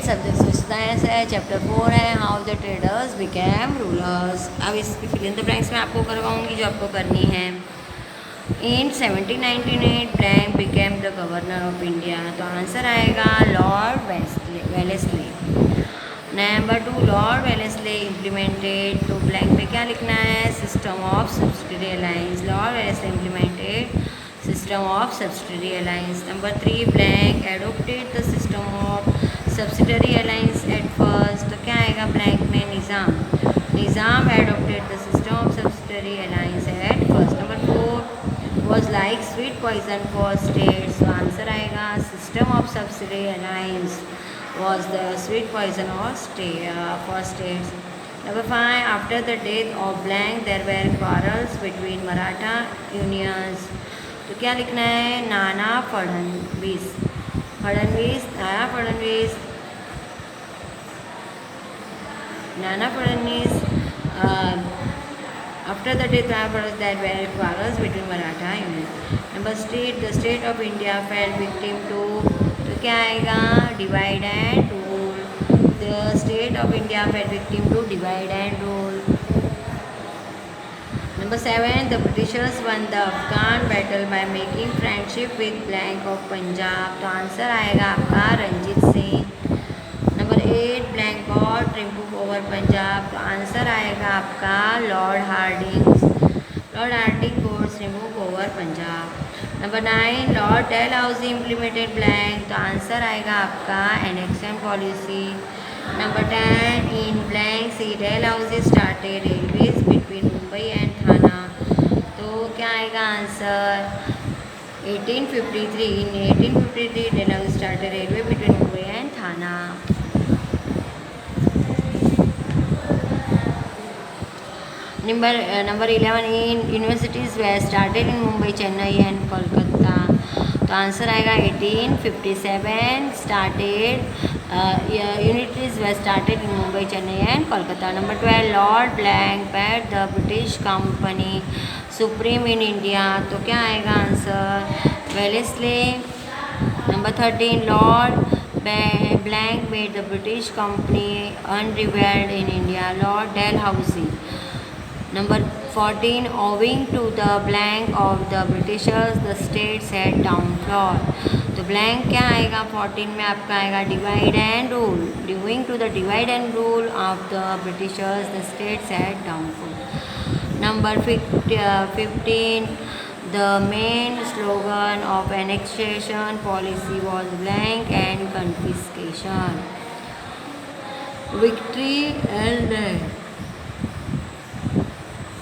Subject social science है, chapter 4 है how the traders became rulers. अब इसकी फिल इन द ब्लैंक्स में आपको करवाऊंगी जो आपको करनी है। In 1798 blank became the governor of India, तो आंसर आएगा Lord Wellesley. Number 2, Lord Wellesley implemented, तो ब्लैंक में क्या लिखना है, system of subsidiary alliance. Lord Wellesley implemented system of subsidiary alliance. Number 3, blank adopted the system of subsidiary alliance at first, तो क्या आएगा ब्लैंक में, Nizam adopted the system of subsidiary alliance at first. Number 4, was like sweet poison for states, तो answer आएगा system of subsidiary alliance was the sweet poison or for states. Number 5, after the death of blank there were quarrels between Maratha unions, तो क्या लिखना है, Nana Phadnavis after the death of Maratha there were quarrels between Maratha unions. Number 8, the state of India fell victim to, तो क्या आएगा, divide and rule. The state of India fell victim to divide and rule. Number 7, the Britishers won the Afghan battle by making friendship with blank of Punjab, तो answer आएगा आपका Ranjit Singh. Number 8, blank got triumph over Punjab, तो answer आएगा आपका Lord Hardinge gots remove over Punjab. Number 9, Lord Dalhousie implemented blank, तो answer आएगा आपका annexation policy. Number 10, in blank C Dalhousie started railways between Mumbai and Thana, तो क्या आएगा answer 1853। In 1853 Dalhousie started railway between Mumbai and Thana. Number 11, in universities were started in Mumbai, Chennai and Kolkata, तो answer आएगा 1857 started universities were started in Mumbai, Chennai and Kolkata. Number 12, Lord blank paid the British company supreme in India, तो क्या आएगा answer Wellesley. Number 13, Lord blank made the British company unrivalled in India, Lord Dalhousie. Number 14, owing to the blank of the Britishers the states had downfall, तो blank क्या आएगा 14 में आपका आएगा divide and rule. ड्यूइंग to the divide and rule of the Britishers the states had downfall. Number 15, the main slogan of annexation policy was blank and confiscation,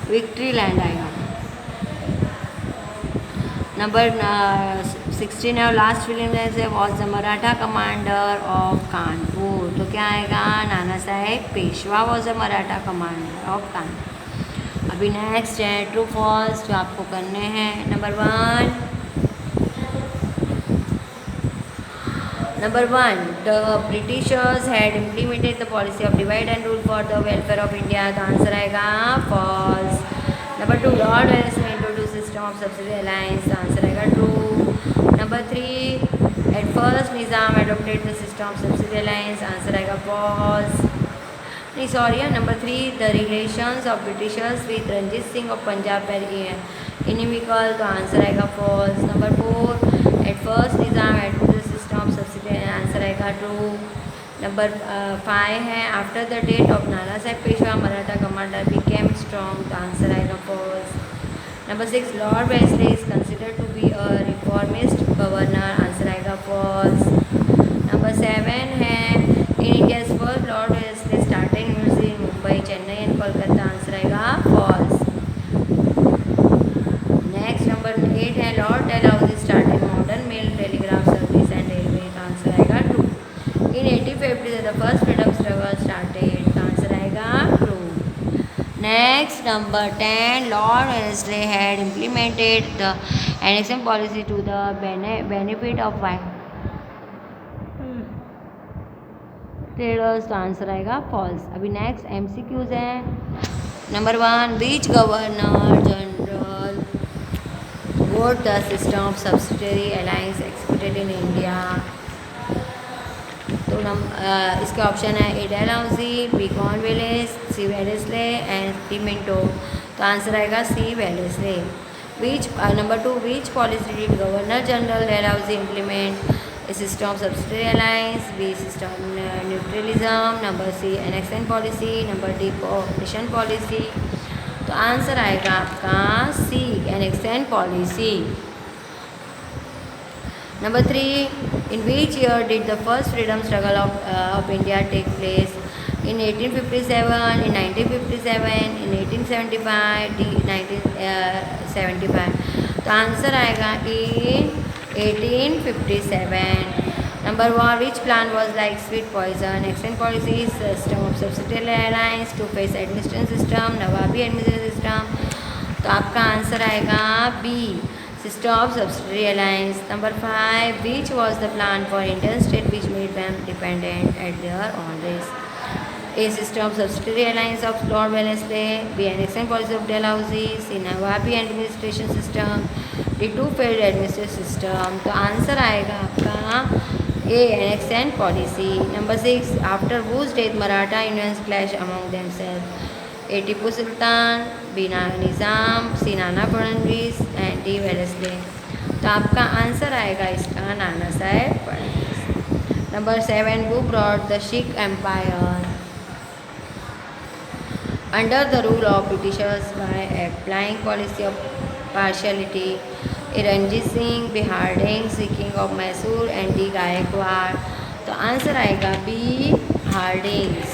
victory land आएगा। Number 16 है, last film से was the Maratha commander of Kanpur, तो क्या आएगा, Nana Saheb Peshwa was the Maratha commander of Kanpur. अभी next है true false जो आपको करने हैं। Number 1, the Britishers had implemented the policy of divide and rule for the welfare of India, तो आंसर आएगा false. Number 2, Lord Wellesley introduce system of subsidy alliance, तो answer आएगा true. Number 3, at first Nizam adopted the system of subsidy alliance, answer आएगा false. नहीं sorry है, number 3, the relations of Britishers with Ranjit Singh of Punjab very inimical, तो answer आएगा false. Number 4, at first Nizam adopted of subsidy, answer आएगा true. Number 5 है, after the date of Nana Saheb Peshwa Maratha commander became strong, तो answer आएगा false. Number 6, Lord Wellesley is considered to be a reformist governor, answer आएगा false. Number 7 है, in India's first Lord Wellesley started university in Mumbai, Chennai and Kolkata, answer आएगा false. Next number 8 है, Lord Dalhousie started modern mail telegraph service and railway, तो answer आएगा true. In 1850 the first freedom struggle started, तो answer आएगा true. Next number 10, Lord Wellesley had implemented the annexation policy to the benefit of traders, तो answer आएगा false. अभी next MCQs है। Number 1, which governor general vote the system of subsidiary alliance exported in India, तो इसके option है A Dalhousie, B Cornwallis, C Wellesley and D Minto. तो answer आएगा C Wellesley. Number 2, which policy did governor general Dalhousie implement? A system of subsidiary alliance, B system neutralism, number C annexation policy, number D cooperation policy। तो answer आएगा आपका C annexation policy। Number 3, in which year did the first freedom struggle of India take place? In 1857, in 1957, in 1875, D 1975। तो answer आएगा in 1857। Number 1, which plan was like sweet poison? Action policy, system of subsidiary alliance, two-phase administration system, नवाबी administration system। तो आपका answer आएगा B system of subsidiary alliance। Number 5, which was the plan for Indian state which made them dependent at their own risk? A system of subsidiary alliance of Lord Wellesley, B annexation policy of Dalhousie, C नवाबी administration system, D two-phase administration system। तो answer आएगा आपका A annexation policy। Number 6, after whose death Maratha unions clash among themselves? A Tipu Sultan, B Nizam, C Nana Fadnavis and D Wellesley। तो आपका answer आएगा इसका Nana Saheb Fadnavis. Number 7, who brought the Sikh empire under the rule of Britishers by applying policy of partiality? A Ranjit Singh, B Harding, C King of Mysore and D Gaikwad। तो answer आएगा B Hardinge.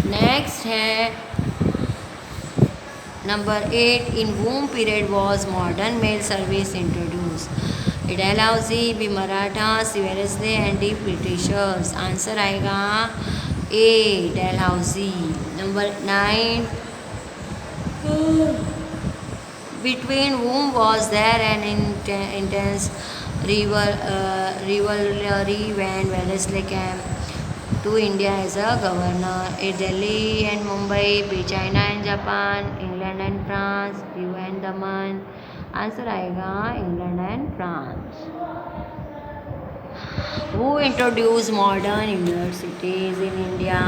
Next है number 8, in whom period was modern mail service introduced? A Dalhousie, B Maratha, C Wellesley and D Britishers। Answer आएगा ए Dalhousie. Number 9, between whom was there an intense rivalry when Wellesley came to India as a governor? A Delhi and Mumbai, B China and Japan, England and France, Diu and Daman। Answer आएगा England and France. Who introduced modern universities in India?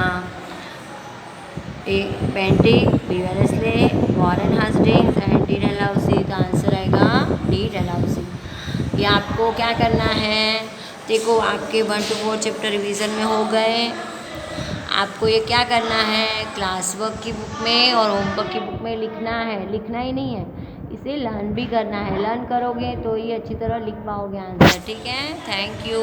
A Bentinck, B Wellesley, Warren Hastings and D Dalhousie। का answer आएगा D Dalhousie. ये आपको क्या करना है, देखो आपके 1 to 4 चैप्टर रिवीजन में हो गए। आपको ये क्या करना है, क्लास वर्क की बुक में और होमवर्क की बुक में लिखना है। लिखना ही नहीं है, इसे लर्न भी करना है। लर्न करोगे तो ये अच्छी तरह लिख पाओगे आंसर। ठीक है, थैंक यू।